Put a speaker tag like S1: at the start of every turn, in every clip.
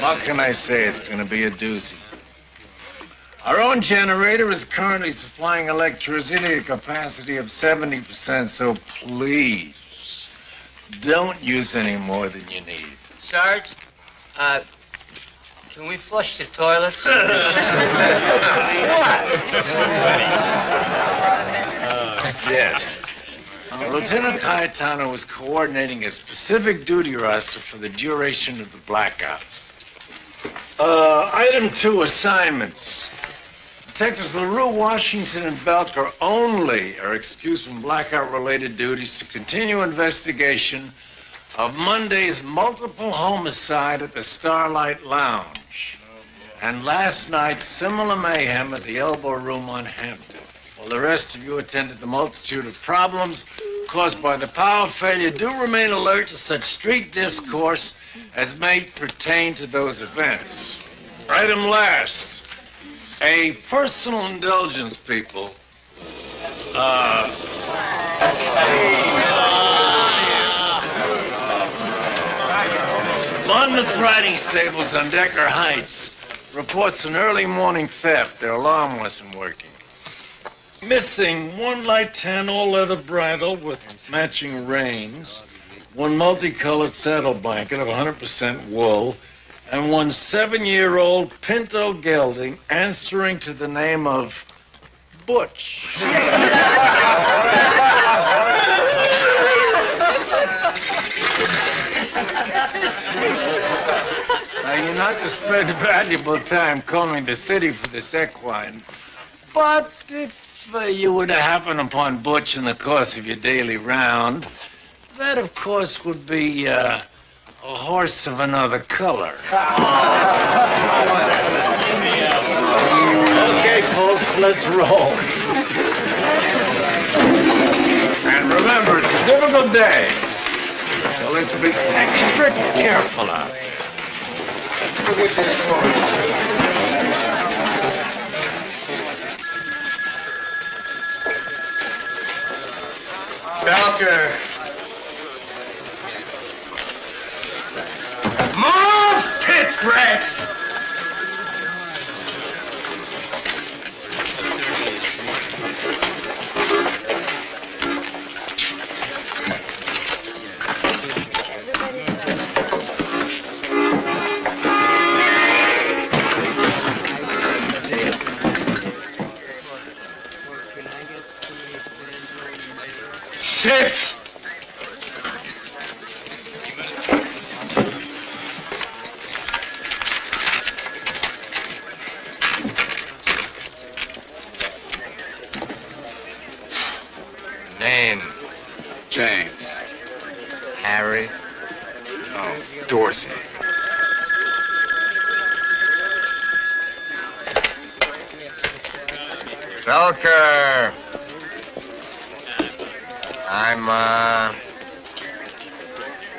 S1: What can I say? It's going to be a doozy. Our own generator is currently supplying electricity at a capacity of 70%, so please, don't use any more than you need.
S2: Sarge, can we flush the toilets?
S1: What? Yes. Lieutenant Cayetano was coordinating a specific duty roster for the duration of the blackout. Item 2, assignments. Detectives LaRue, Washington, and Belker only are excused from blackout-related duties to continue investigation of Monday's multiple homicide at the Starlight Lounge and last night's similar mayhem at the Elbow Room on Hampton. While the rest of you attended the multitude of problems caused by the power failure, do remain alert to such street discourse as may pertain to those events. Item last, a personal indulgence, people. Monmouth Riding Stables on Decker Heights reports an early morning theft. Their alarm wasn't working. Missing one light tan all-leather bridle with matching reins, one multicolored saddle blanket of 100% wool, and one 7-year-old Pinto gelding answering to the name of Butch. Now, you're not to spend valuable time combing the city for this equine, but if you were to happen upon Butch in the course of your daily round, that, of course, would be a horse of another color. Okay, folks, let's roll. And remember, it's a difficult day, so let's be extra careful out there.
S3: Belker. Move, pit rats! Sit!
S4: Name?
S3: James.
S4: Harry?
S3: Oh, Dorsey.
S4: Belker!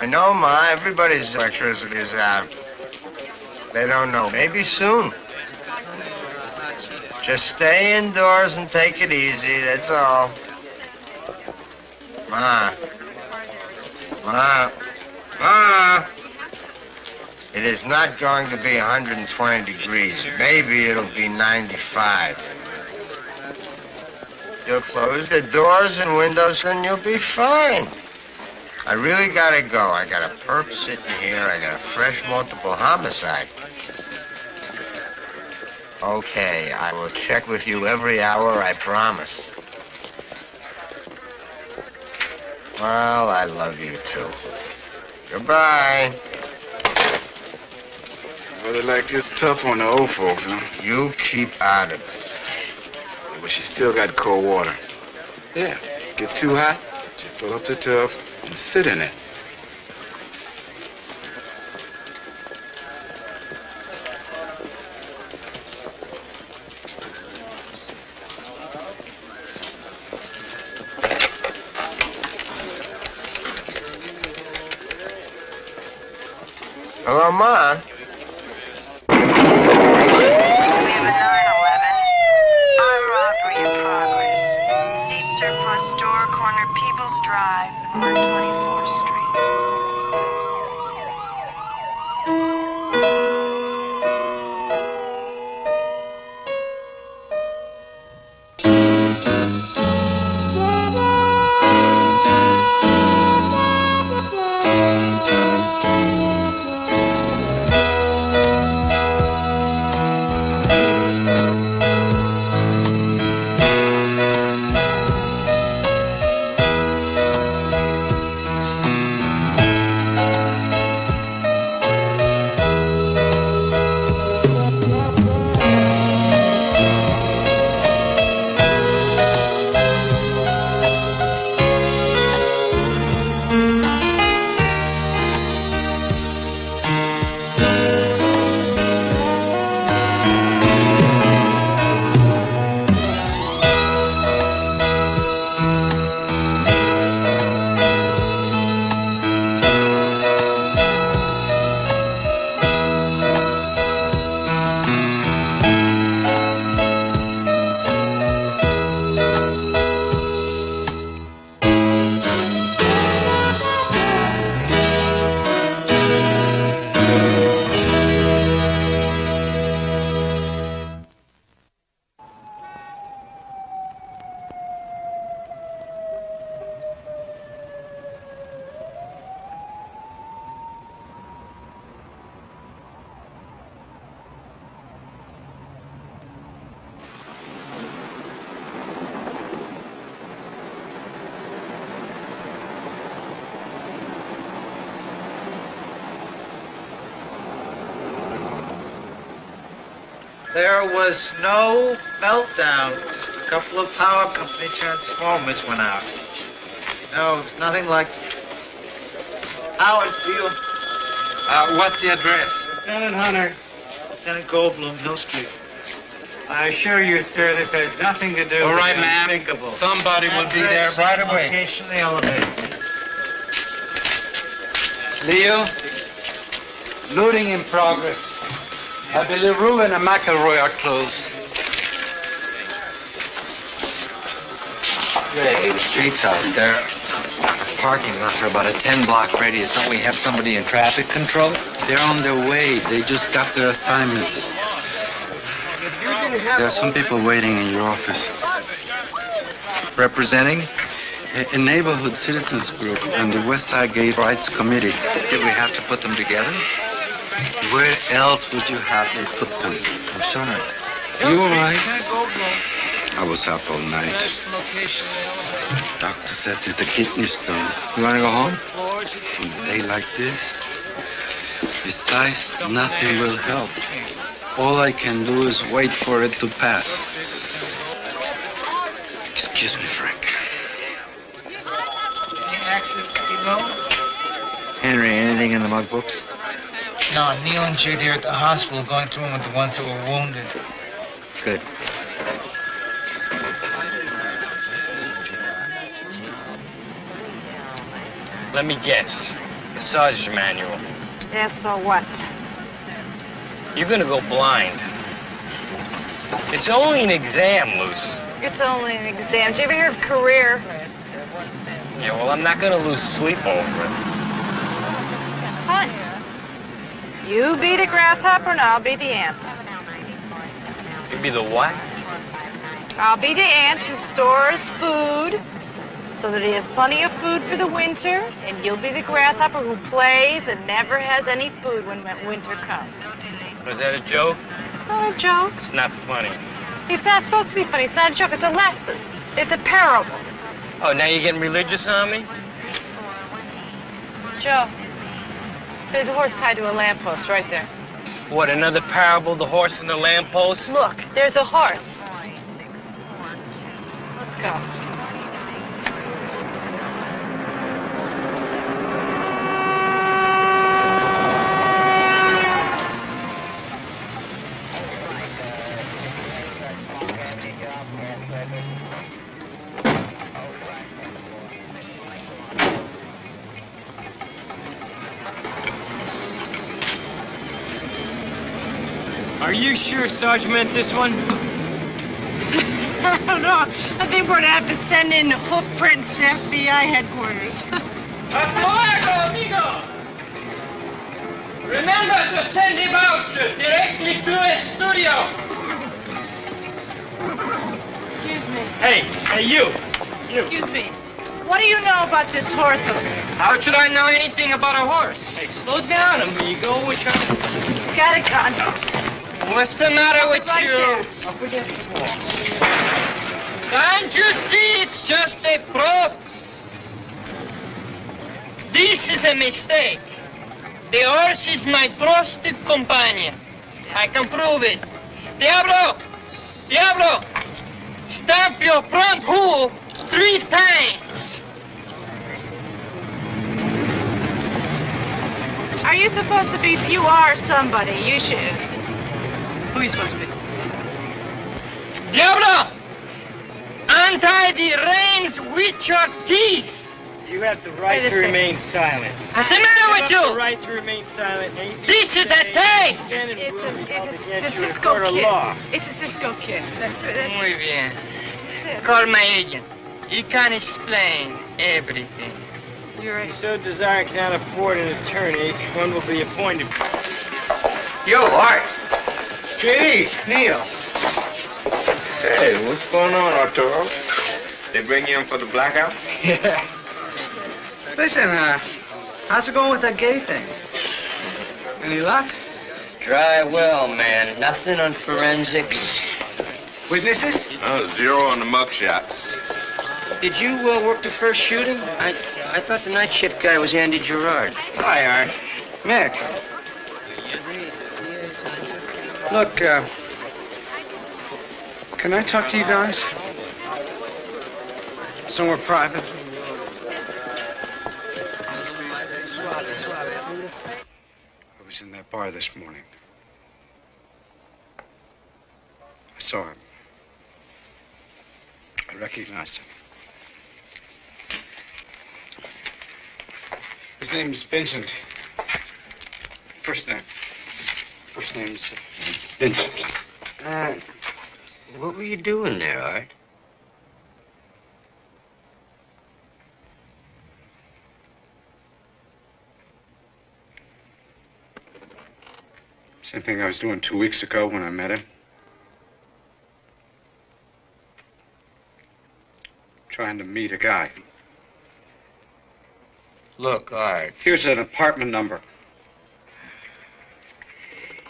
S4: I know, Ma, everybody's electricity is out. They don't know. Maybe soon. Just stay indoors and take it easy, that's all. Ma. It is not going to be 120 degrees. Maybe it'll be 95. You'll close the doors and windows and you'll be fine. I really gotta go. I got a perp sitting here. I got a fresh multiple homicide. Okay, I will check with you every hour, I promise. Well, I love you too. Goodbye.
S3: Well, like this tough on the old folks, huh?
S4: You keep out of it.
S3: But she still got cold water. Yeah, gets too hot, she fill up the tub and sit in it.
S4: Hello, Ma.
S5: Surplus store, corner Peebles Drive, North 24th Street.
S2: There was no meltdown. Just a couple of power company transformers went out. No, it was nothing like how I feel.
S5: What's the address?
S6: Lieutenant Hunter,
S2: Lieutenant Goldblum, Hill Street.
S6: I assure you, sir, this has nothing to do
S5: All
S6: with
S5: right,
S6: the
S5: ma'am.
S6: unthinkable.
S5: Somebody will be there right away.
S2: Location, the elevator.
S5: Leo, looting in progress. I believe Reuben and McElroy are closed.
S7: Ray, the streets out there are parking lot for about a 10-block radius. Don't we have somebody in traffic control?
S5: They're on their way. They just got their assignments. There are some people waiting in your office.
S7: Representing?
S5: A neighborhood citizens group and the West Side Gay Rights Committee.
S7: Did we have to put them together?
S5: Where else would you have me put them?
S7: I'm sorry.
S5: You all right?
S2: Lieutenant Goldblum.
S5: I was up all night.
S2: Best location, the elevator.
S5: Doctor says it's a kidney stone.
S7: You want to go home?
S2: Floors.
S5: On a day like this, besides, nothing will help. All I can do is wait for it to pass. Excuse me, Frank.
S2: Any access below?
S7: Henry, anything in the mug books?
S2: No, Neil and Judy are at the hospital going through them with the ones that were wounded.
S7: Good.
S8: Let me guess. The Sergeant's manual.
S9: Yeah, so what?
S8: You're gonna go blind. It's only an exam, Luce.
S9: It's only an exam. Did you ever hear of career?
S8: Yeah, well, I'm not gonna lose sleep over it.
S9: Fine. You be the grasshopper and I'll be the ant.
S8: You be the what?
S9: I'll be the ant who stores food so that he has plenty of food for the winter, and you'll be the grasshopper who plays and never has any food when winter comes.
S8: Was that a joke?
S9: It's not a joke.
S8: It's not funny.
S9: It's not supposed to be funny. It's not a joke. It's a lesson. It's a parable.
S8: Oh, now you're getting religious on me?
S9: Joe, there's a horse tied to a lamppost right there.
S8: What, another parable, the horse and the lamppost?
S9: Look, there's a horse. Let's go.
S8: Are you sure Sarge meant this one?
S9: I don't know. I think we're gonna have to send in hoof prints to FBI headquarters.
S8: Hasta luego, amigo! Remember to send the voucher directly to a studio.
S9: Excuse me.
S8: Hey, you.
S9: Excuse me. What do you know about this horse over here?
S8: How should I know anything about a horse? Hey, slow down, amigo. We're trying to...
S9: He's got a gun.
S8: What's the matter with
S9: Right
S8: you?
S9: there.
S8: Up against the wall. Can't you see it's just a prop? This is a mistake. The horse is my trusted companion. I can prove it. Diablo! Diablo! Stamp your front hoof 3 times.
S9: Are you supposed to be? You are somebody. You should. Who are you supposed to be?
S8: Diablo! Untie the reins with your teeth.
S6: You have the right
S9: Wait a
S6: to
S9: second.
S6: remain silent.
S8: What's the matter with
S6: You have the
S8: you?
S6: right to remain silent. Anything
S8: This
S6: you
S8: is a
S6: say
S8: tape.
S6: can and
S9: It's
S6: will be held
S9: a
S6: against
S9: the
S6: you in a
S9: Cisco
S6: court of
S9: kid.
S6: law.
S9: It's a Cisco kid. That's
S8: Muy bien.
S9: it.
S8: Call my agent. He can explain everything.
S9: You're
S6: If you
S9: right.
S6: so desire and cannot afford an attorney, one will be appointed.
S4: Yo, Art. Gee, Neil. Hey, what's going on, Arturo? They bring you in for the blackout?
S2: Yeah. Listen, how's it going with that gay thing? Any luck?
S7: Dry well, man. Nothing on forensics.
S2: Witnesses?
S3: 0 on the mugshots.
S7: Did you work the first shooting? I thought the night shift guy was Andy Gerard.
S2: Hi, Art. Mick. Look,
S6: Can I talk to you guys? Somewhere private?
S3: I was in that bar this morning. I saw him. I recognized him. His name's Vincent. First name's Vincent.
S4: What were you doing there, Art?
S3: Same thing I was doing 2 weeks ago when I met him. Trying to meet a guy.
S4: Look, Art.
S3: Here's an apartment number.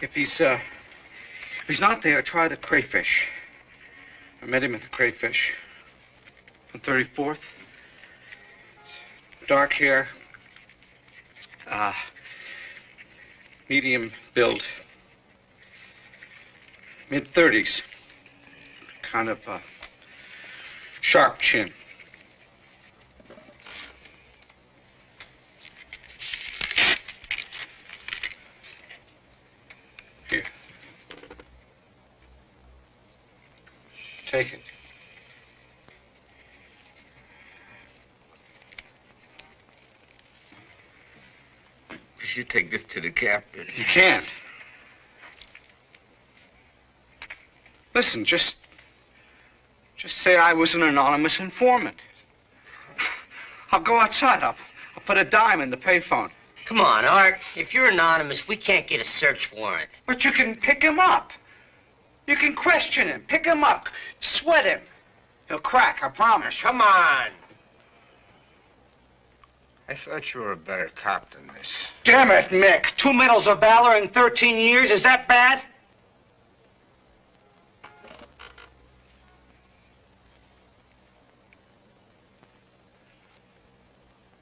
S3: If he's not there, try the Crayfish. I met him at the Crayfish on 34th. Dark hair. Medium build. Mid-30s. Kind of sharp chin. Here. Take it.
S4: You should take this to the captain.
S3: You can't. Listen, just say I was an anonymous informant. I'll go outside. I'll put a dime in the payphone.
S4: Come on, Art. If you're anonymous, we can't get a search warrant.
S3: But you can pick him up. You can question him, pick him up, sweat him. He'll crack, I promise.
S4: Come on. I thought you were a better cop than this.
S3: Damn it, Mick. 2 medals of valor in 13 years. Is that bad?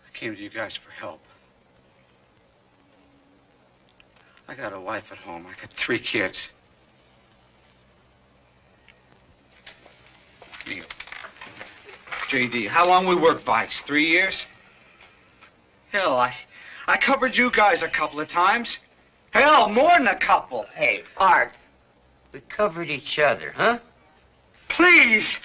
S3: I came to you guys for help. I got a wife at home. I got 3 kids. Neil. J.D., how long we worked bikes? 3 years? Hell, I covered you guys a couple of times. Hell, more than a couple.
S4: Hey, Art, we covered each other, huh?
S3: Please.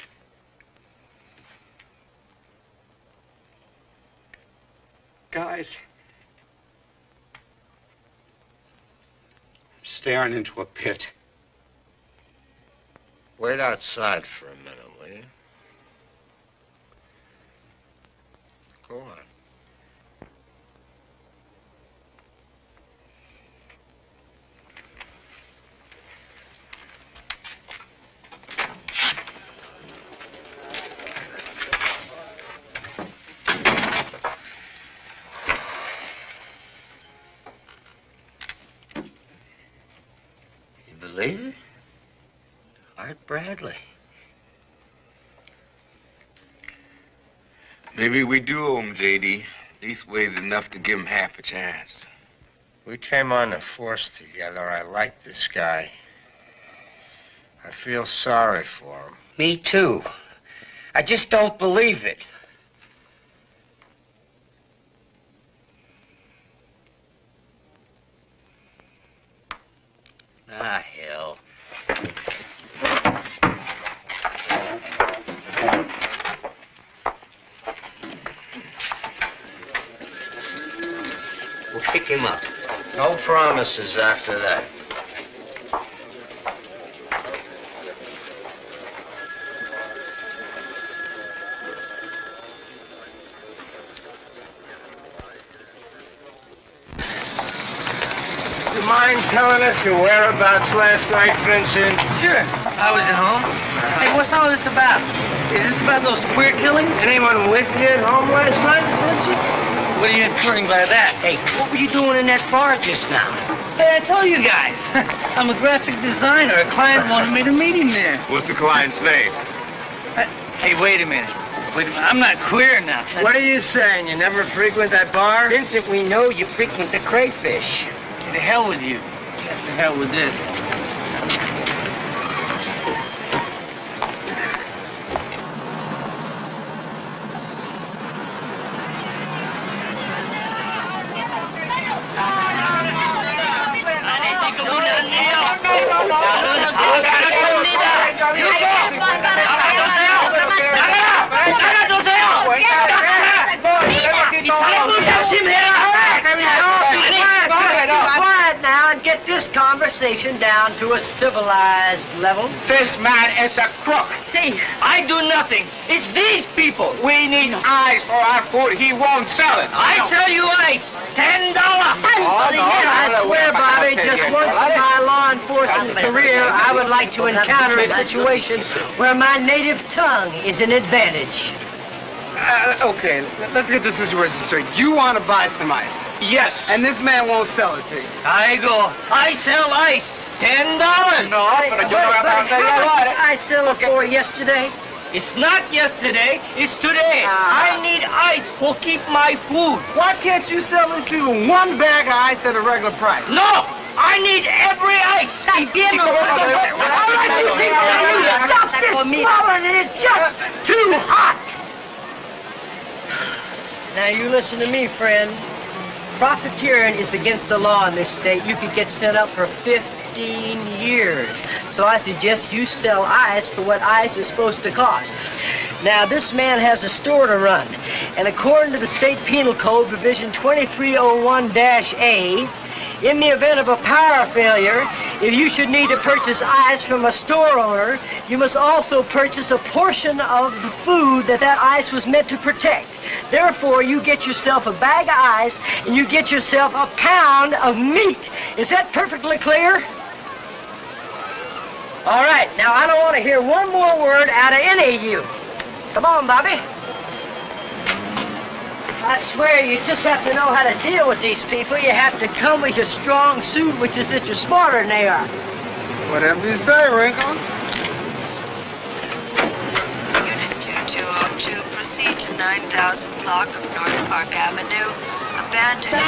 S3: Guys, I'm staring into a pit.
S4: Wait outside for a minute, will you? Go on. Believe it? Art Bradley.
S10: Maybe we do owe him, J.D. At least weighs enough to give him half a chance.
S4: We came on the force together. I like this guy. I feel sorry for him.
S11: Me too. I just don't believe it. Ah, hell. We'll pick him up.
S4: No promises after that.
S6: You mind telling us your whereabouts last night, Vincent?
S8: Sure, I was at home. Hey, what's all this about? Is this about those queer killings?
S6: Anyone with you at home last night, Vincent?
S8: What are you inferring by that?
S11: Hey, what were you doing in that bar just now?
S8: Hey, I told you guys. I'm a graphic designer. A client wanted me to meet him there.
S10: What's the client's name?
S8: Hey, wait a minute. I'm not queer now.
S6: What are you saying? You never frequent that bar?
S11: Vincent, we know you frequent the Crayfish.
S8: To hell with you. To hell with this.
S11: get this conversation down to a civilized level?
S3: This man is a crook.
S8: See, I do nothing. It's these people.
S3: We need eyes for our food. He won't sell it.
S8: I sell you ice. $10.
S11: I swear, Bobby, just once in my law enforcement career, I would like to encounter a situation where my native tongue is an advantage.
S6: Okay, let's get this situation straight. You want to buy some ice,
S3: Yes.
S6: and this man won't sell it to you.
S8: I go. I sell ice. $10.
S3: No, but you know about that.
S11: I sell it for yesterday.
S8: It's not yesterday. It's today. I need ice for keep my food.
S6: Why can't you sell these people one bag of ice at a regular price?
S8: No, I need every ice.
S11: Stop this swallowing, and it's just too hot. Now you listen to me, friend. Profiteering is against the law in this state. You could get sent up for 15 years. So I suggest you sell ice for what ice is supposed to cost. Now, this man has a store to run, and according to the State Penal Code, Provision 2301-A, in the event of a power failure, if you should need to purchase ice from a store owner, you must also purchase a portion of the food that ice was meant to protect. Therefore, you get yourself a bag of ice, and you get yourself a pound of meat. Is that perfectly clear? All right, now I don't want to hear one more word out of any of you. Come on, Bobby. I swear you just have to know how to deal with these people. You have to come with your strong suit, which is that you're smarter than they are.
S6: Whatever you say, Wrinkle.
S12: Unit 2202, proceed to 9000 block of North Park Avenue. Abandoned.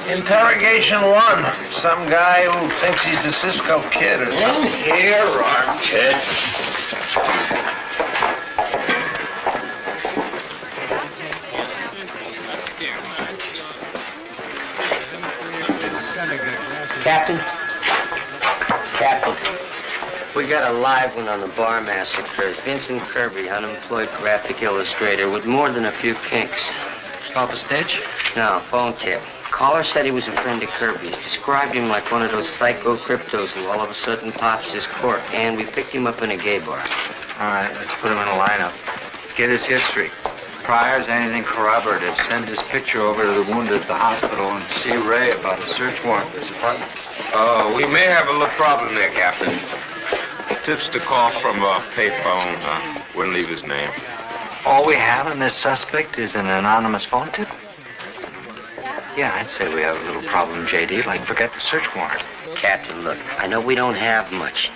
S1: Interrogation 1. Some guy who thinks he's a Cisco kid or something.
S4: Here are kids.
S11: Captain? Captain. We got a live one on the bar massacre. Vincent Kirby, unemployed graphic illustrator with more than a few kinks.
S7: Off a stage?
S11: No, phone tip. Caller said he was a friend of Kirby's. Described him like one of those psycho cryptos who all of a sudden pops his cork. And we picked him up in a gay bar.
S7: All right, let's put him in a lineup. Get his history. Priors, anything corroborative. Send his picture over to the wounded at the hospital and see Ray about a search warrant for his apartment.
S10: We may have a little problem there, Captain. Tips to call from a payphone. Wouldn't leave his name.
S7: All we have on this suspect is an anonymous phone tip? Yeah, I'd say we have a little problem, J.D. Like, forget the search warrant.
S11: Captain, look, I know we don't have much,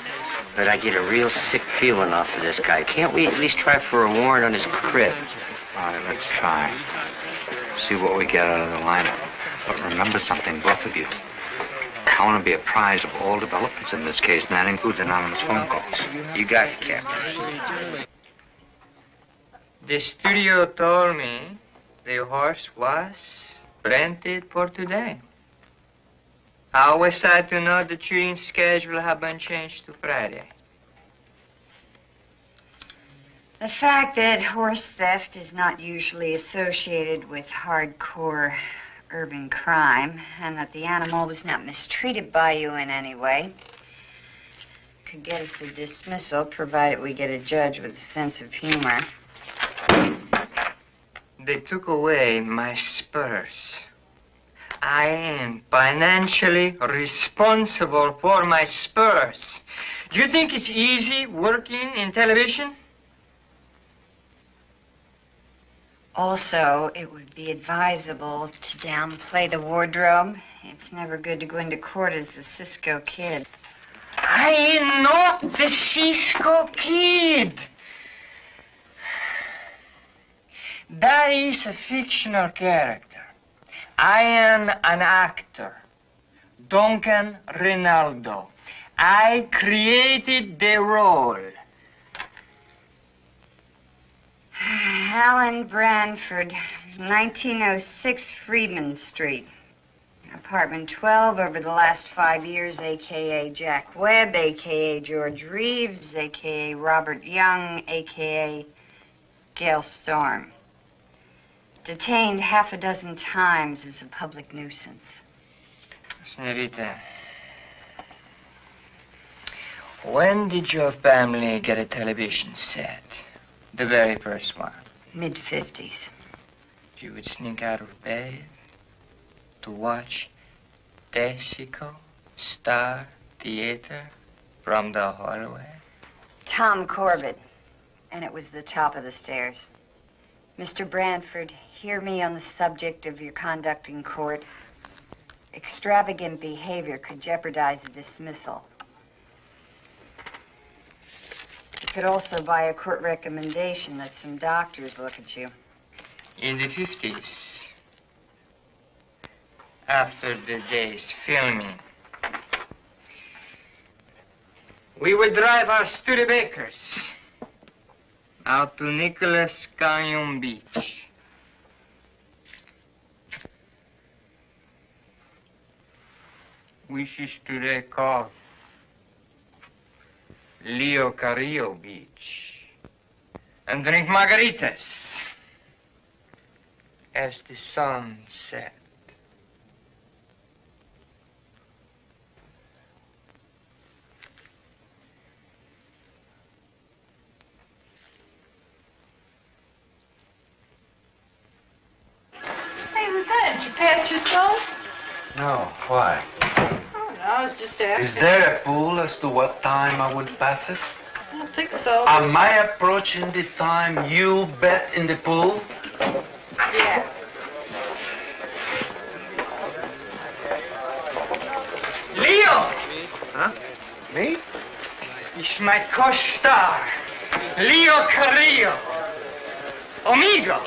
S11: but I get a real sick feeling off of this guy. Can't we at least try for a warrant on his crib?
S7: All right, let's try. See what we get out of the lineup. But remember something, both of you. I want to be apprised of all developments in this case, and that includes anonymous phone calls.
S11: You got it, Captain.
S8: The studio told me the horse was rented for today. I always had to know the shooting schedule had been changed to Friday.
S13: The fact that horse theft is not usually associated with hardcore urban crime, and that the animal was not mistreated by you in any way, could get us a dismissal, provided we get a judge with a sense of humor.
S8: They took away my spurs. I am financially responsible for my spurs. Do you think it's easy working in television?
S13: Also, it would be advisable to downplay the wardrobe. It's never good to go into court as the Cisco Kid.
S8: I am not the Cisco Kid. That is a fictional character. I am an actor, Duncan Rinaldo. I created the role.
S13: Alan Branford, 1906 Freeman Street. Apartment 12 over the last 5 years, a.k.a. Jack Webb, a.k.a. George Reeves, a.k.a. Robert Young, a.k.a. Gail Storm. Detained half a dozen times as a public nuisance.
S8: Senorita, when did your family get a television set? The very first one.
S13: Mid-50s.
S8: You would sneak out of bed to watch Texaco Star Theater from the hallway?
S13: Tom Corbett. And it was the top of the stairs. Mr. Branford, hear me on the subject of your conduct in court. Extravagant behavior could jeopardize a dismissal. It could also buy a court recommendation that some doctors look at you.
S8: In the 50s, after the day's filming, we would drive our Studebakers out to Nicholas Canyon Beach. Which is today called Leo Carrillo Beach, and drink margaritas as the sun set.
S9: Hey, Lieutenant, you passed your skull?
S5: No, why?
S9: Oh, no, I was just asking.
S5: Is there a rule as to what time I would pass it?
S9: I don't think so.
S5: Am I approaching the time you bet in the pool?
S9: Yeah.
S8: Leo!
S2: Huh? Me?
S8: It's my co-star, Leo Carrillo. Amigo.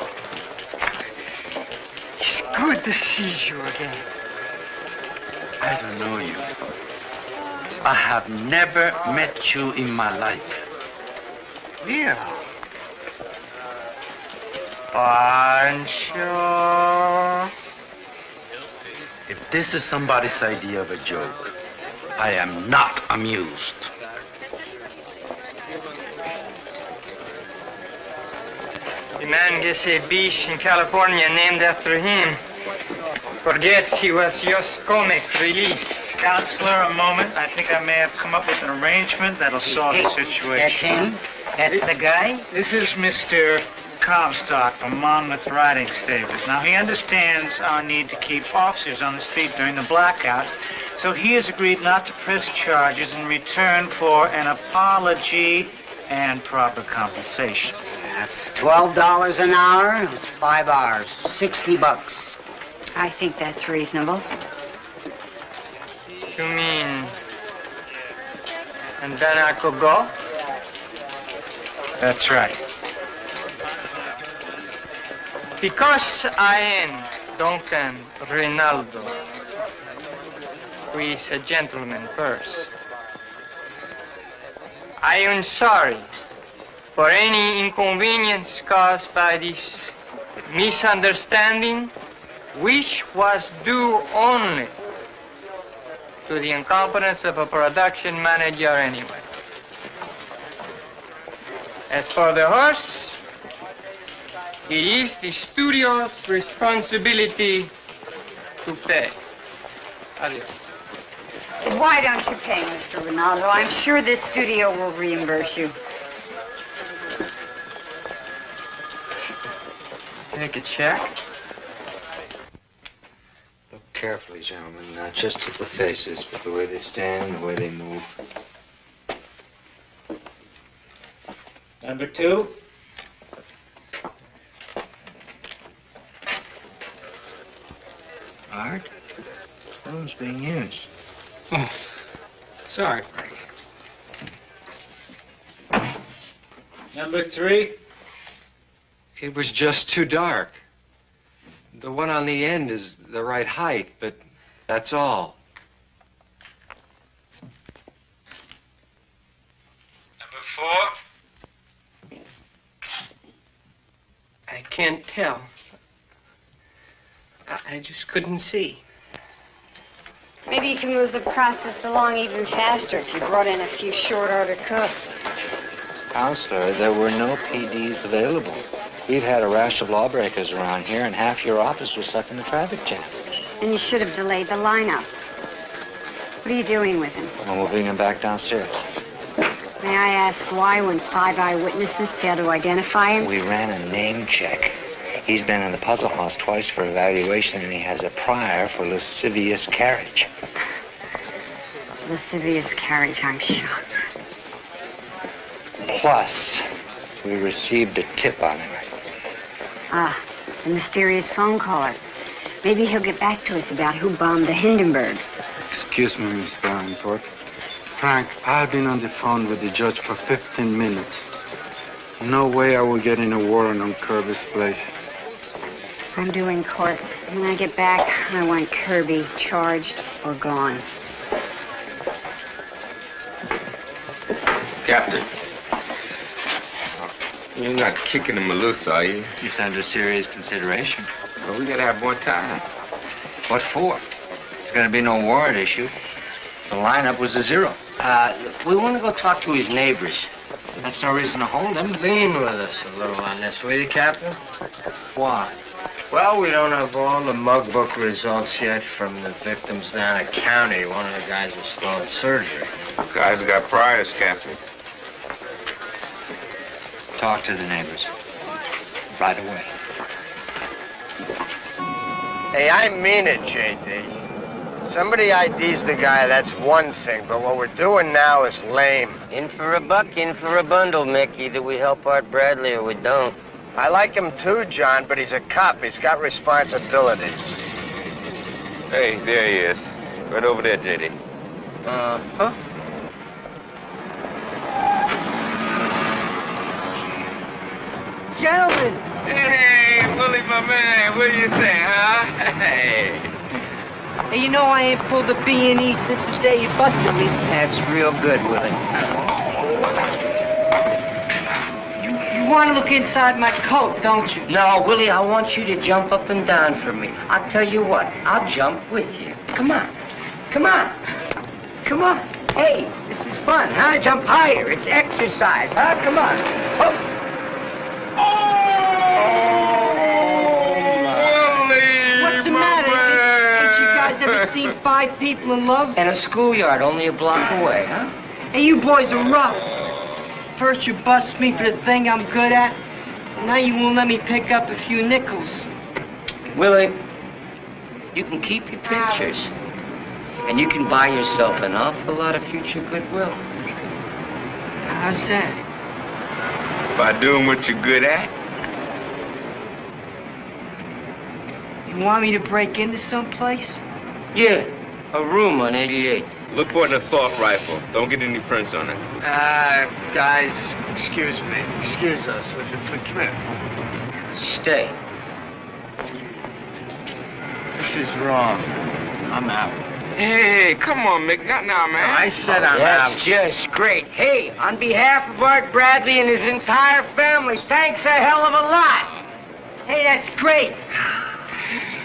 S8: It's good to see you again.
S5: I don't know you. I have never met you in my life.
S2: Leo.
S8: Pancho.
S5: If this is somebody's idea of a joke, I am not amused.
S8: The man gets a beach in California named after him. Forgets he was just comic relief.
S2: Counselor, a moment. I think I may have come up with an arrangement that'll solve the situation.
S14: That's him? That's the guy?
S2: This is Mr. Comstock from Monmouth Riding Stables. Now, he understands our need to keep officers on the street during the blackout, so he has agreed not to press charges in return for an apology and proper compensation.
S14: That's $12 an hour. It was 5 hours. $60.
S13: I think that's reasonable.
S8: You mean... and then I could go?
S2: That's right.
S8: Because I am Duncan Rinaldo, who is a gentleman first, I am sorry for any inconvenience caused by this misunderstanding, which was due only to the incompetence of a production manager anyway. As for the horse, it is the studio's responsibility to pay. Adios.
S13: Why don't you pay, Mr. Ronaldo? I'm sure this studio will reimburse you.
S8: Take a check.
S7: Look carefully, gentlemen, not just at the faces, but the way they stand, the way they move.
S2: Number 2.
S7: Art? Phone's being used.
S1: Oh, sorry, Frank.
S2: Number 3.
S1: It was just too dark. The one on the end is the right height, but that's all.
S8: Number 4. I can't tell. I just couldn't see.
S13: Maybe you can move the process along even faster if you brought in a few short order cooks.
S7: Counselor, there were no PDs available. We've had a rash of lawbreakers around here, and half your office was stuck in the traffic jam.
S13: And you should have delayed the lineup. What are you doing with him?
S7: Well, we'll bring him back downstairs.
S13: May I ask why when 5 eyewitnesses failed to identify him?
S7: We ran a name check. He's been in the puzzle house twice for evaluation, and he has a prior for lascivious carriage.
S13: Lascivious carriage, I'm shocked.
S7: Plus, we received a tip on him.
S13: Ah, the mysterious phone caller. Maybe he'll get back to us about who bombed the Hindenburg.
S5: Excuse me, Miss Davenport. Frank, I've been on the phone with the judge for 15 minutes. No way I will get in a warrant on Kirby's place.
S13: I'm due in court. When I get back, I want Kirby charged or gone.
S10: Captain. You're not kicking him loose, are you?
S7: It's under serious consideration.
S10: Well, we gotta have more time.
S7: What for? There's gonna be no warrant issue. The lineup was a 0.
S14: We want to go talk to his neighbors. That's no reason to hold him.
S4: Lean with us a little on this, will you, Captain?
S7: Why?
S4: Well, we don't have all the mug book results yet from the victims down at County. One of the guys was still in surgery.
S10: Guys got priors, Captain.
S7: Talk to the neighbors. Right away.
S4: Hey, I mean it, J.D. Somebody IDs the guy, that's one thing, but what we're doing now is lame.
S15: In for a buck, in for a bundle, Mick. Either we help Art Bradley or we don't.
S4: I like him too, John, but he's a cop. He's got responsibilities.
S10: Hey, there he is. Right over there, J.D.
S15: Uh-huh.
S11: Gentlemen!
S10: Hey, Willie, my man, what do you say, huh? Hey.
S11: Hey, you know I ain't pulled a B&E since the day you busted me.
S15: That's real good, Willie.
S11: You want to look inside my coat, don't you?
S15: No, Willie, I want you to jump up and down for me. I'll tell you what, I'll jump with you. Come on. Come on. Come on. Hey, this is fun, huh? Jump higher. It's exercise, huh? Come on. Oh.
S11: What's the matter? Ain't you guys ever seen 5 people in love?
S15: And a schoolyard only a block away, huh?
S11: Hey, you boys are rough. First you bust me for the thing I'm good at, and now you won't let me pick up a few nickels.
S15: Willie, you can keep your pictures. And you can buy yourself an awful lot of future goodwill.
S11: How's that?
S10: By doing what you're good at.
S11: You want me to break into someplace?
S15: Yeah, a room on 88th.
S10: Look for an assault rifle. Don't get any prints on it.
S4: Guys, excuse me. Excuse us. Would you please come here?
S15: Stay.
S4: This is wrong. I'm out.
S10: Hey, come on, Mick. Not now, man.
S4: I said I'm
S15: That's
S4: out.
S15: just great. Hey, on behalf of Art Bradley and his entire family, thanks a hell of a lot.
S11: Hey, that's great.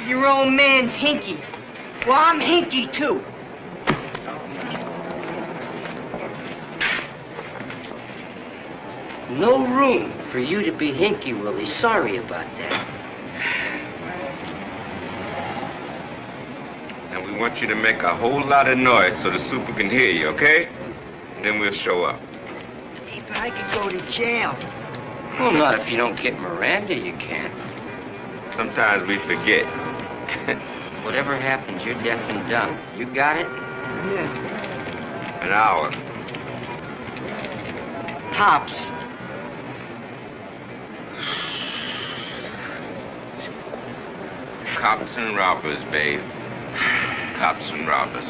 S11: Your old man's hinky. Well, I'm hinky, too.
S15: No room for you to be hinky, Willie. Sorry about that.
S10: And we want you to make a whole lot of noise so the super can hear you, okay? Then we'll show up.
S11: Hey, but I could go to jail.
S15: Well, not if you don't get Miranda, you can't.
S10: Sometimes we forget.
S15: Whatever happens, you're deaf and dumb. You got it?
S11: Yeah.
S10: An hour.
S11: Tops.
S10: Cops and robbers, babe. Cops and robbers.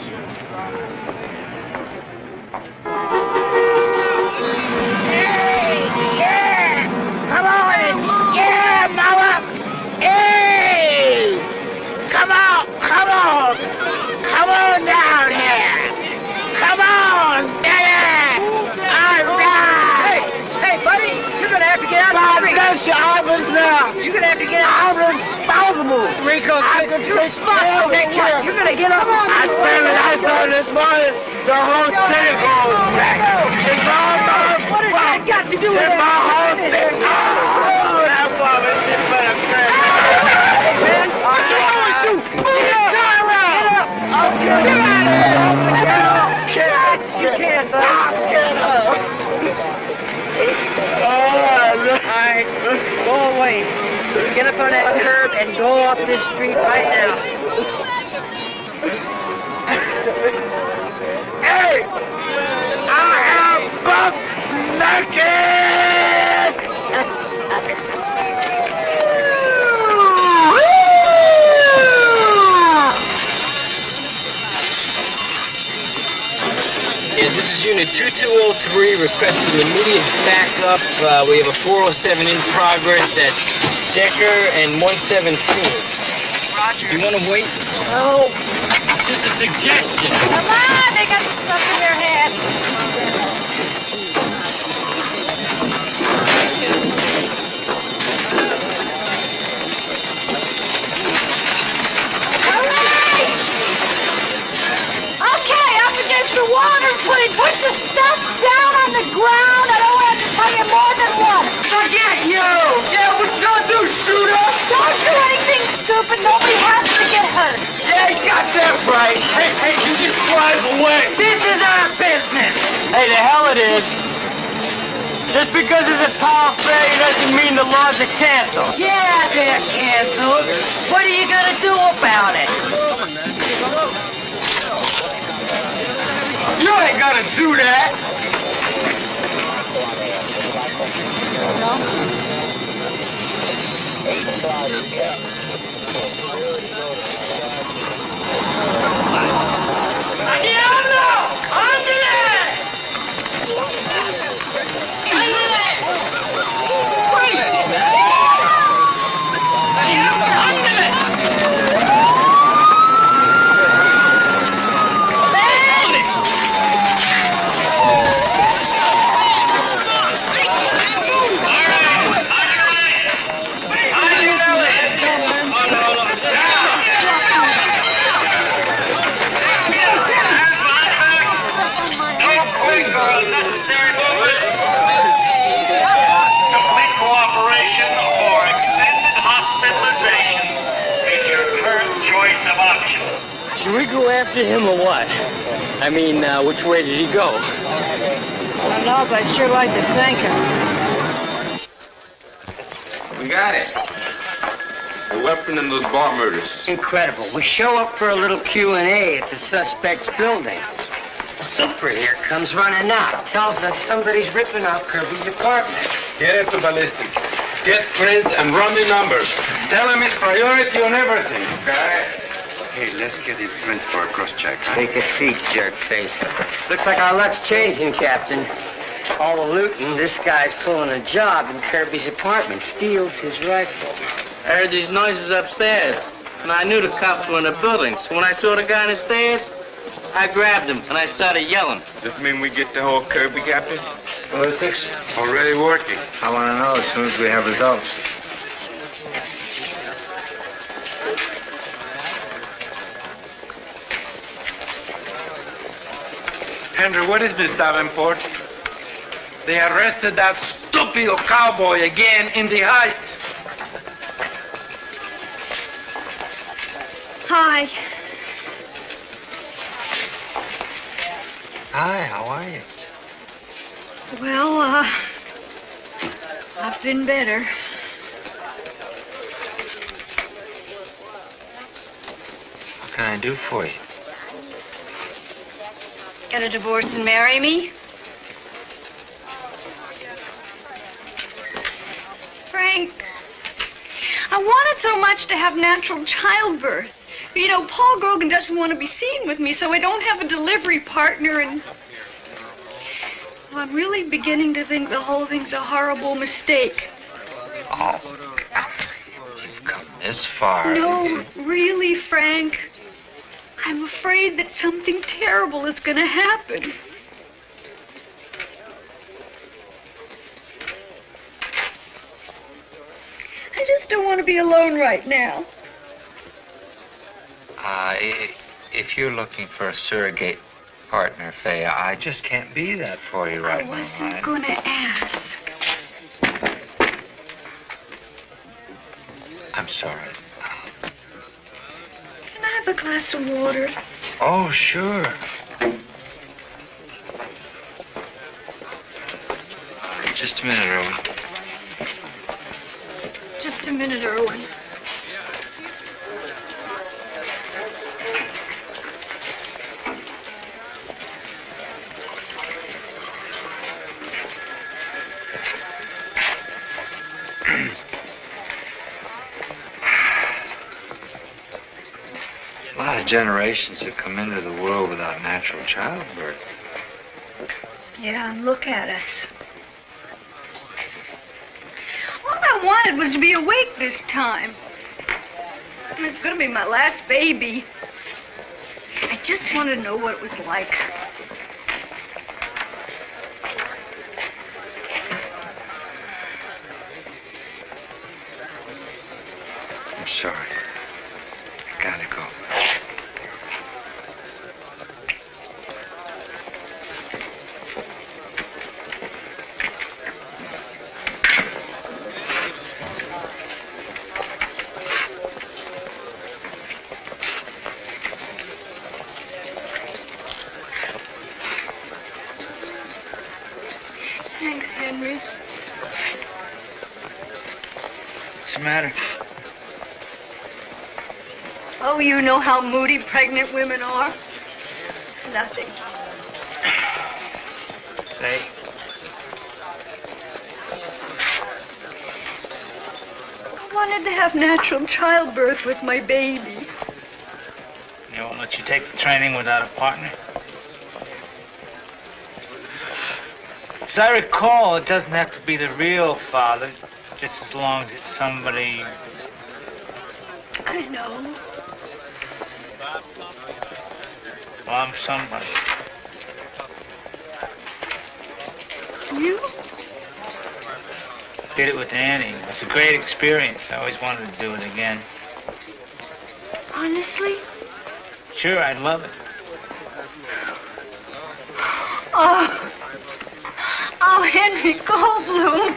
S8: Yeah! Come on! Yeah, mama! Hey! Come on! Come on! Come on down here! Come on, Daddy! All right!
S11: Hey, buddy, you're gonna have to get out of the street.
S8: Bless your arms now!
S11: You're gonna have to get out of the street.
S8: Responsible! Rico, I could
S11: You're responsible. You're gonna get up.
S8: I tell you, I saw this morning, the whole city goes back. It's all my
S11: What has that got to do with
S8: it's
S11: it?
S8: my whole thing. Oh, that
S11: Get up on that curb and go off this street right now.
S16: Hey! I am buck naked!
S17: Yeah, this is Unit 2203 requesting immediate backup. We have a 407 in progress at Decker and 117.
S12: Roger.
S17: You want to wait?
S11: No.
S8: Just a suggestion.
S9: Come on, they got the stuff in their heads. Okay, up against the water, please. Put the stuff down on the ground. I don't have to tell you more than once.
S16: Forget you! Yeah, what you gonna do, shoot up?
S9: Don't do anything stupid. Nobody has to get hurt.
S16: Yeah, you got that right. Hey, you just drive away. This is our business.
S8: Hey, the hell it is. Just because it's a power failure doesn't mean the laws are canceled.
S11: Yeah, they're canceled. What are you gonna do about it?
S16: You ain't gonna do that.
S8: Should we go after him or what? I mean, which way did he go?
S11: I don't know, but I'd sure like to thank him.
S10: We got it. The weapon in those bar murders.
S15: Incredible. We show up for a little Q&A at the suspect's building. The super here comes running out. Tells us somebody's ripping out Kirby's apartment.
S5: Get it to ballistics. Get prints and run the numbers. Tell him his priority on everything. Okay? Hey, let's get his prints for a cross-check. Huh?
S15: Take a seat, jerkface. Looks like our luck's changing, Captain. All the looting, this guy's pulling a job in Kirby's apartment. Steals his rifle.
S8: I heard these noises upstairs, and I knew the cops were in the building. So when I saw the guy on the stairs, I grabbed him, and I started yelling.
S10: Does mean we get the whole Kirby, Captain?
S5: Ballistics already working.
S4: I want to know as soon as we have results.
S5: Henry, what is Miss Davenport? They arrested that stupido cowboy again in the Heights.
S9: Hi.
S7: Hi, how are you?
S9: Well, I've been better.
S7: What can I do for you?
S9: Get a divorce and marry me? Frank, I wanted so much to have natural childbirth. You know, Paul Grogan doesn't want to be seen with me, so I don't have a delivery partner, and I'm really beginning to think the whole thing's a horrible mistake.
S7: Oh, you've come this far.
S9: No, really, Frank. I'm afraid that something terrible is going to happen. I just don't want to be alone right now.
S7: If you're looking for a surrogate partner, Faye, I just can't be that for you right now.
S9: I wasn't going to ask.
S7: I'm sorry.
S9: Can I have a glass of water?
S7: Oh, sure. Just a minute, Rowan.
S9: Just
S18: Just a minute, Irwin.
S7: A lot of generations have come into the world without natural childbirth.
S18: Yeah, and look at us. All I wanted was to be awake this time. It was going to be my last baby. I just wanted to know what it was like.
S7: I'm sorry. I gotta go.
S18: Thanks, Henry.
S2: What's the matter?
S18: Oh, you know how moody pregnant women are. It's nothing.
S2: Say,
S18: I wanted to have natural childbirth with my baby.
S2: they won't let you take the training without a partner? As I recall, it doesn't have to be the real father, just as long as it's somebody...
S18: I know.
S2: Well, I'm somebody.
S18: You?
S2: Did it with Annie. It was a great experience. I always wanted to do it again.
S18: Honestly?
S2: Sure, I'd love it.
S18: Oh. Oh, Henry Goldblum.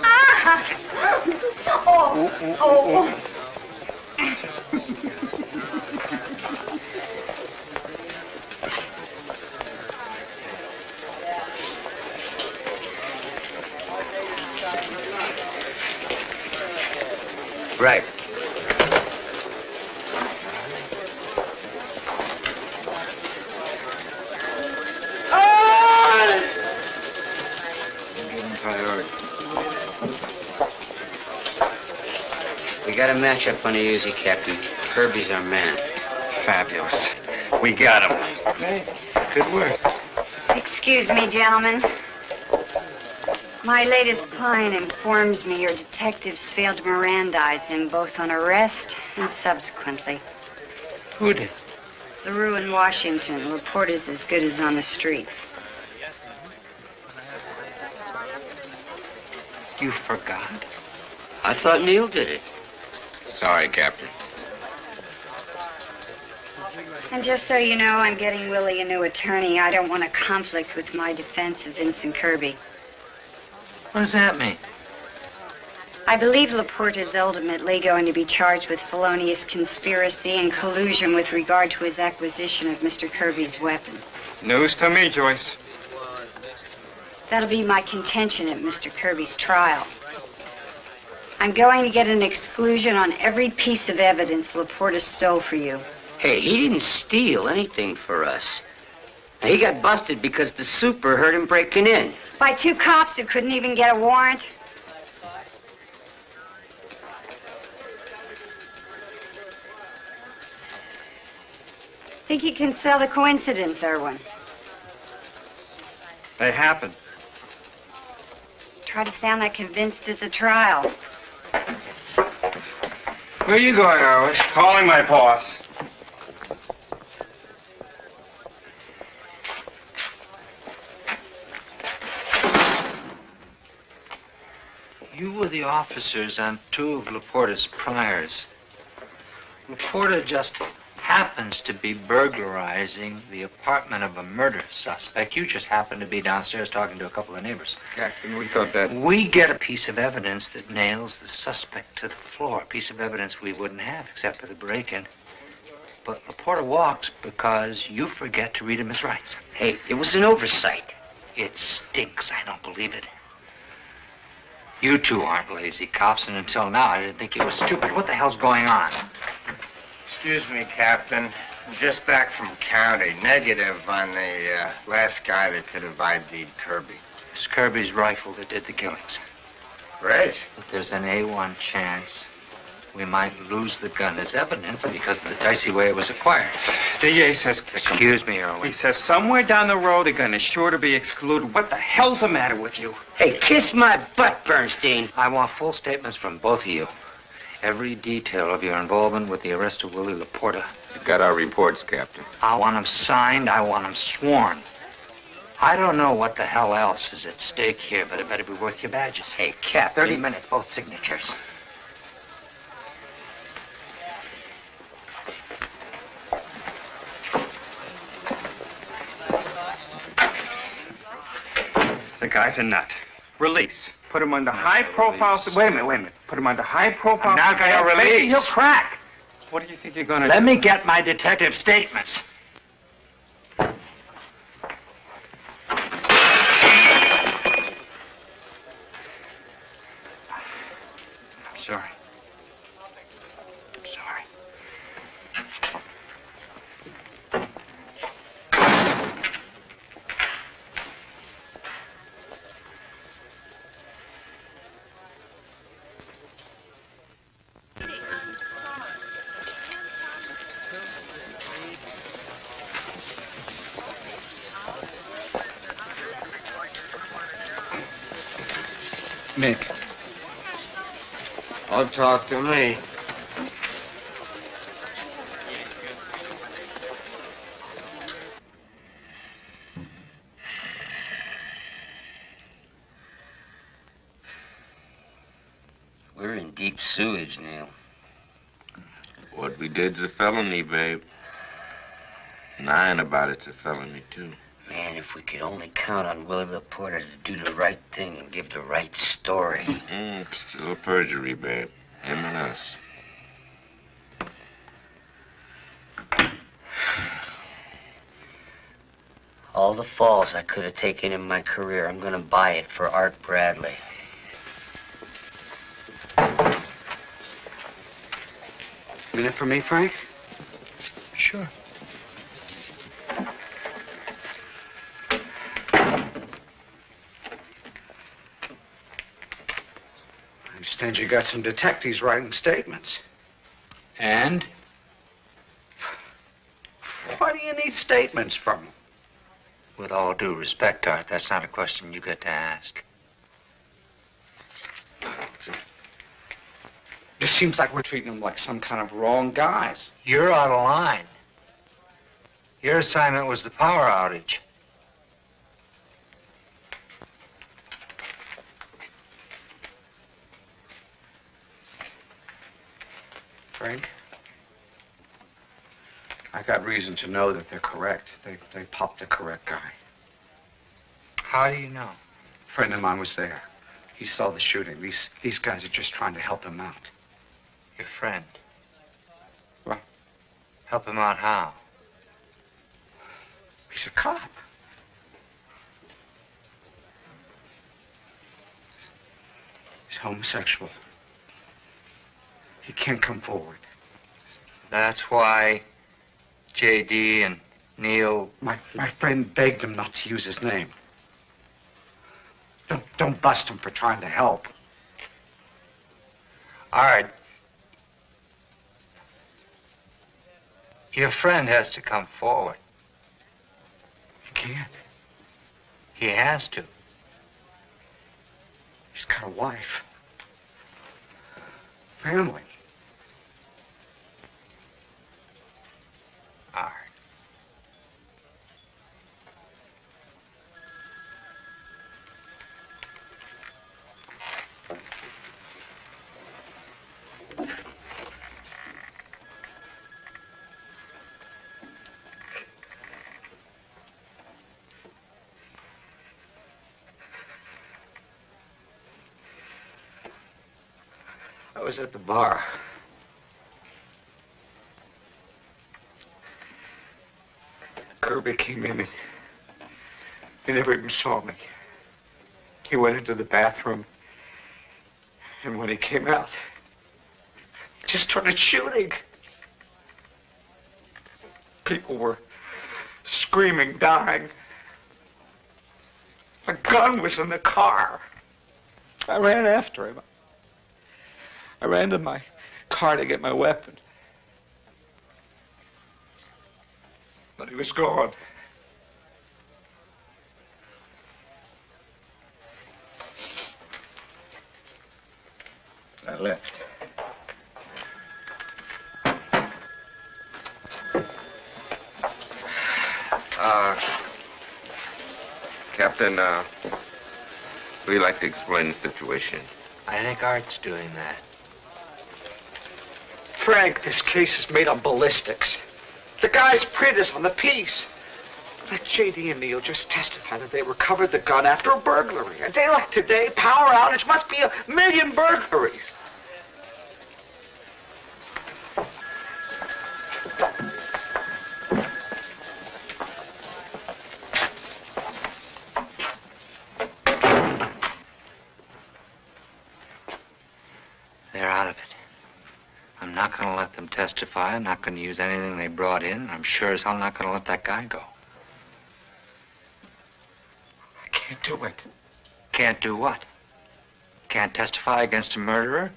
S18: Ah. Oh. Oh.
S15: Right.
S7: Give him priority.
S15: We got a matchup on the Uzi, Captain. Kirby's our man.
S6: Fabulous. We got him.
S7: Okay. Good work.
S13: Excuse me, gentlemen. My latest client informs me your detectives failed to Mirandize him both on arrest and subsequently.
S7: Who did?
S13: LaRue in Washington. Reporter's as good as on the street.
S7: You forgot?
S15: I thought Neil did it.
S4: Sorry, Captain.
S13: And just so you know, I'm getting Willie a new attorney. I don't want a conflict with my defense of Vincent Kirby.
S7: What does that mean?
S13: I believe Laporte is ultimately going to be charged with felonious conspiracy and collusion with regard to his acquisition of Mr. Kirby's weapon.
S6: News to me, Joyce.
S13: That'll be my contention at Mr. Kirby's trial. I'm going to get an exclusion on every piece of evidence Laporte stole for you.
S15: Hey, he didn't steal anything for us. He got busted because the super heard him breaking in.
S13: By two cops who couldn't even get a warrant? Think you can sell the coincidence, Irwin?
S6: They happened.
S13: Try to sound that convinced at the trial.
S6: Where you going, Irwin? Calling my boss.
S7: You were the officers on two of Laporta's priors. Laporta just happens to be burglarizing the apartment of a murder suspect. You just happen to be downstairs talking to a couple of neighbors.
S6: Captain, we thought that...
S7: We get a piece of evidence that nails the suspect to the floor. A piece of evidence we wouldn't have except for the break-in. But Laporta walks because you forget to read him his rights.
S15: Hey, it was an oversight.
S7: It stinks. I don't believe it. You two aren't lazy cops, and until now I didn't think you were stupid. What the hell's going on?
S4: Excuse me, Captain. I'm just back from county. Negative on the last guy that could have ID'd Kirby.
S7: It's Kirby's rifle that did the killings.
S4: Great.
S7: But there's an A1 chance we might lose the gun as evidence because of the dicey way it was acquired.
S5: DA says...
S7: Excuse me, Irwin.
S5: He says somewhere down the road the gun is sure to be excluded. What the hell's the matter with you?
S15: Hey, kiss my butt, Bernstein.
S7: I want full statements from both of you. Every detail of your involvement with the arrest of Willie Laporta.
S10: You got our reports, Captain.
S7: I want them signed. I want them sworn. I don't know what the hell else is at stake here, but it better be worth your badges.
S15: Hey, Captain.
S7: 30 minutes, both signatures.
S5: The guy's a nut. Release. Put him under high profile... Wait a minute. Put him under high profile...
S7: I'm not gonna release.
S5: He'll crack. What do you think you're gonna do?
S7: Let me get my detective statements. I'm sorry. I'm sorry.
S5: Mick.
S4: Don't talk to me.
S15: We're in deep sewage, Neil.
S10: What we did's a felony, babe. Lying about it's a felony, too.
S15: Man, if we could only count on Willie Laporta to do the right thing and give the right story.
S10: It's still perjury, babe. Him and us.
S15: All the falls I could have taken in my career, I'm gonna buy it for Art Bradley.
S5: Minute for me, Frank?
S7: Sure.
S5: I understand you got some detectives writing statements.
S7: And?
S5: Why do you need statements from them?
S7: With all due respect, Art, that's not a question you get to ask.
S5: Just seems like we're treating them like some kind of wrong guys.
S7: You're out of line. Your assignment was the power outage.
S5: Frank, I got reason to know that they're correct. They popped the correct guy.
S7: How do you know?
S5: A friend of mine was there. He saw the shooting. These guys are just trying to help him out.
S7: Your friend?
S5: What?
S7: Help him out how?
S5: He's a cop. He's homosexual. He can't come forward.
S7: That's why J.D. and Neil...
S5: My friend begged him not to use his name. Don't bust him for trying to help.
S7: All right. Your friend has to come forward.
S5: He can't.
S7: He has to.
S5: He's got a wife. Family.
S7: All right.
S5: I was at the bar. Kirby came in and he never even saw me. He went into the bathroom.
S3: And when he came out, he just started shooting. People were screaming, dying. A gun was in the car. I ran after him. I ran to my car to get my weapon. But he was gone. I left.
S10: Captain, would you like to explain the situation?
S7: I think Art's doing that.
S3: Frank, this case is made on ballistics. The guy's print is on the piece. Let J.D. and Neil just testify that they recovered the gun after a burglary. A day like today, power outage, must be 1,000,000 burglaries.
S7: They're out of it. I'm not going to let them testify. I'm not going to use anything they brought in. I'm sure as hell not going to let that guy go.
S3: I can't do it.
S7: Can't do what? Can't testify against a murderer?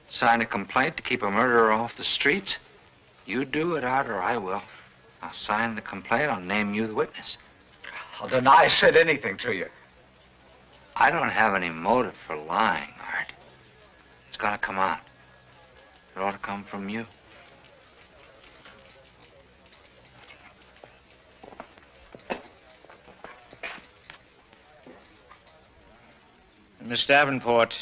S7: Sign a complaint to keep a murderer off the streets? You do it, Art, or I will. I'll sign the complaint. I'll name you the witness.
S3: I'll deny I said anything to you.
S7: I don't have any motive for lying, Art. It's going to come out. It ought to come from you.
S19: Miss Davenport,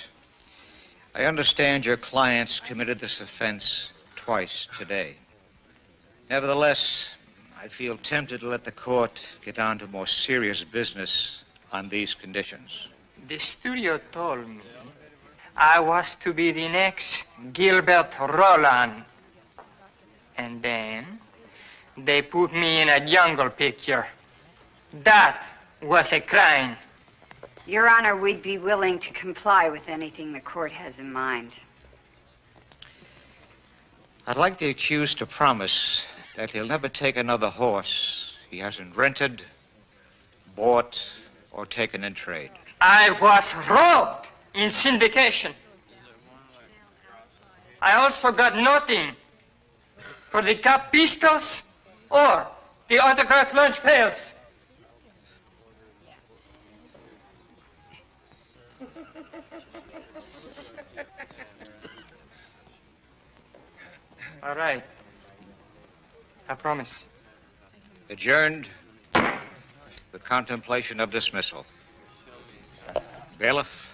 S19: I understand your clients committed this offense twice today. Nevertheless, I feel tempted to let the court get on to more serious business on these conditions.
S8: The studio told me I was to be the next Gilbert Roland. And then they put me in a jungle picture. That was a crime.
S13: Your Honor, we'd be willing to comply with anything the court has in mind.
S19: I'd like the accused to promise that he'll never take another horse he hasn't rented, bought, or taken in trade.
S8: I was robbed in syndication. I also got nothing for the cap pistols or the autograph lunch pails. All right. I promise.
S19: Adjourned with contemplation of dismissal. Bailiff?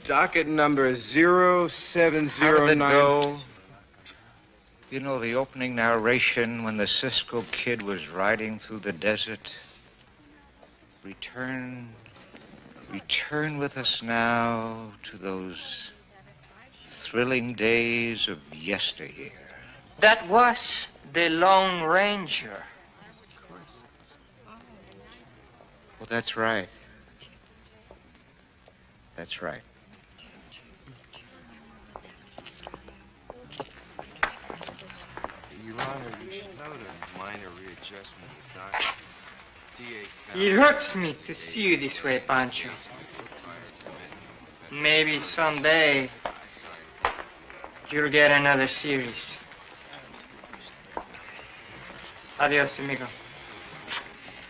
S6: Docket number 0709.
S19: How did it go? You know the opening narration when the Cisco Kid was riding through the desert? Return with us now to those thrilling days of yesteryear.
S8: That was the Lone Ranger.
S19: Well, that's right. That's right.
S20: Your Honor, you should note a minor readjustment of Dr. D.A.
S8: It hurts me to see you this way, Pancho. Maybe someday you'll get another series. Adios, amigo.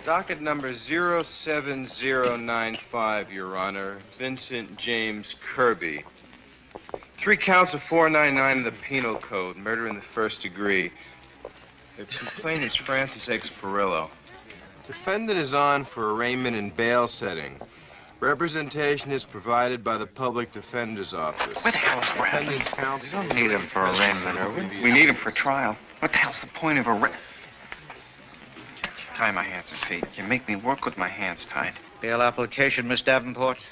S6: Docket number 07095, Your Honor. Vincent James Kirby. 3 counts of 499 of the Penal Code, murder in the first degree. The complainant is Francis X. Perillo.
S20: Defendant is on for arraignment in bail setting. Representation is provided by the Public Defender's Office.
S3: Where the hell is Bradley?
S20: Defendant's counsel.
S7: We don't need him for arraignment, are we?
S3: We need him for trial. What the hell's the point of Tie my hands and feet. You make me work with my hands tied.
S19: Bail application, Miss Davenport?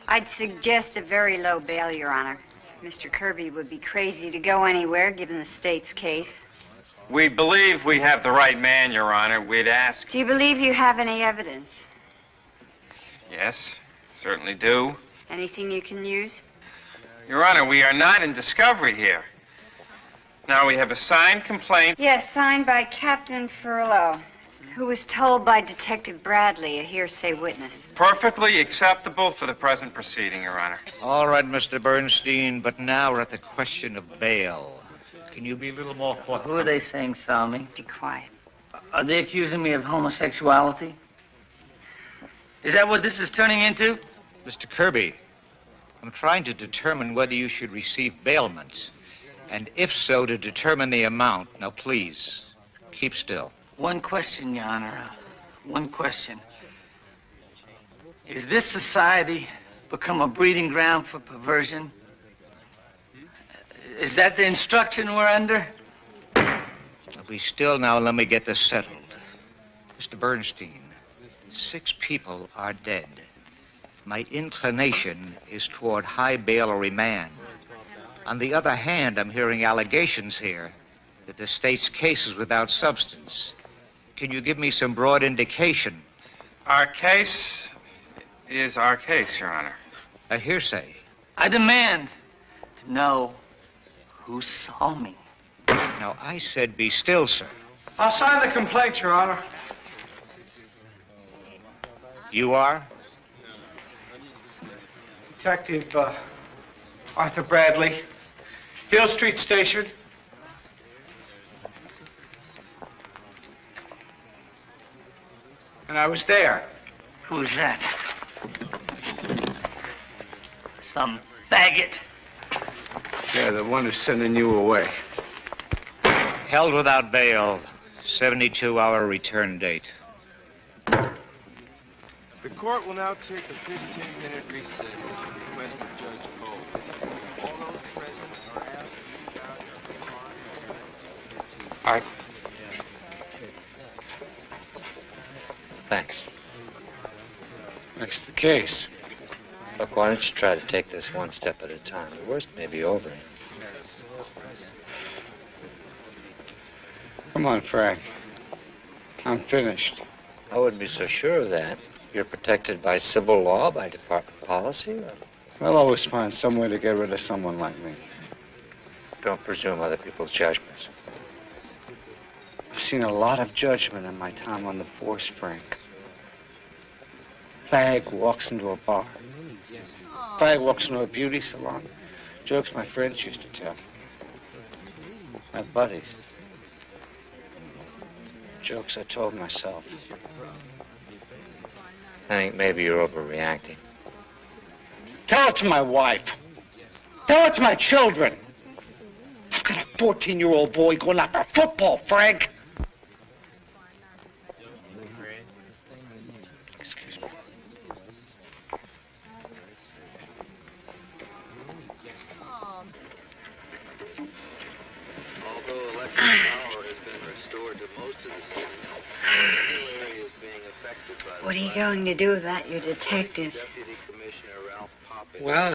S13: I'd suggest a very low bail, Your Honor. Mr. Kirby would be crazy to go anywhere, given the state's case.
S21: We believe we have the right man, Your Honor. We'd ask...
S13: Do you believe you have any evidence?
S21: Yes, certainly do.
S13: Anything you can use?
S21: Your Honor, we are not in discovery here. Now, we have a signed complaint.
S13: Yes, signed by Captain Furlow, who was told by Detective Bradley, a hearsay witness.
S21: Perfectly acceptable for the present proceeding, Your Honor.
S19: All right, Mr. Bernstein, but now we're at the question of bail. Can you be a little more forthcoming?
S15: Who are they saying saw me?
S13: Be quiet.
S15: Are they accusing me of homosexuality? Is that what this is turning into?
S19: Mr. Kirby, I'm trying to determine whether you should receive bailment, and if so, to determine the amount. Now, please, keep still.
S15: One question, Your Honor. One question. Is this society become a breeding ground for perversion? Is that the instruction we're under?
S19: Now, be still now and let me get this settled. Mr. Bernstein, 6 people are dead. My inclination is toward high bail or remand. On the other hand, I'm hearing allegations here that the state's case is without substance. Can you give me some broad indication?
S21: Our case is our case, Your Honor.
S19: A hearsay.
S15: I demand to know who saw me.
S19: Now, I said be still, sir.
S3: I'll sign the complaint, Your Honor.
S19: You are?
S3: Detective Arthur Bradley, Hill Street Station. And I was there.
S15: Who's that? Some faggot.
S3: Yeah, the one who's sending you away.
S19: Held without bail. 72-hour return date.
S20: The court will now take a 15-minute recess at the request of Judge Cole. All those present are asked to leave out their car.
S7: All right. Thanks.
S5: That's the case.
S7: Look, why don't you try to take this one step at a time? The worst may be over.
S5: Come on, Frank. I'm finished.
S7: I wouldn't be so sure of that. You're protected by civil law, by department policy?
S5: I'll always find some way to get rid of someone like me.
S7: Don't presume other people's judgments.
S5: I've seen a lot of judgment in my time on the force, Frank. Fag walks into a bar. Fag walks into a beauty salon. Jokes my friends used to tell. My buddies. Jokes I told myself.
S7: I think maybe you're overreacting.
S5: Tell it to my wife. Tell it to my children. I've got a 14-year-old boy going out for football, Frank. Excuse me.
S1: Although electric power has been restored to most of the city, still areas being affected by
S13: What are you going to do about your detectives?
S1: Deputy Commissioner Ralph Poppins.
S7: Well,